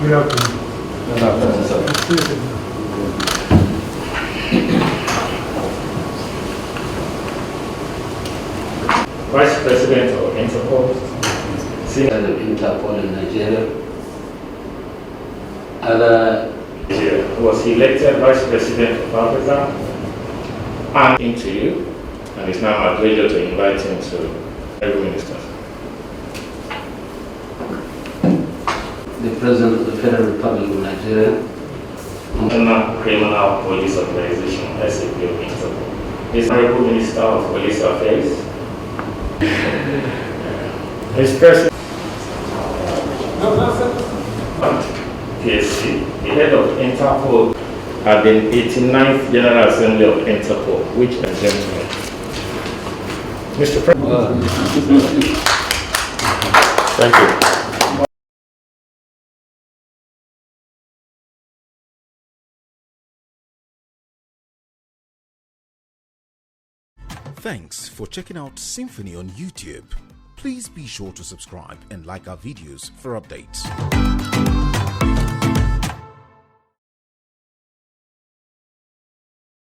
Good afternoon. Good afternoon, sir. Vice President of Interpol, Head of Interpol in Nigeria. was elected Vice President of Africa, and into you, and it's now my pleasure to invite him to every minister. The President of the Federal Republic of Nigeria. International Criminal Police Organization, SYMFONI, Interpol. His Honorable Minister of Police Affairs. His President. PSC, the head of Interpol at the 89th General Assembly of Interpol, which exempts me. Mr. President. Thank you. Thanks for checking out SYMFONI on YouTube. Please be sure to subscribe and like our videos for updates.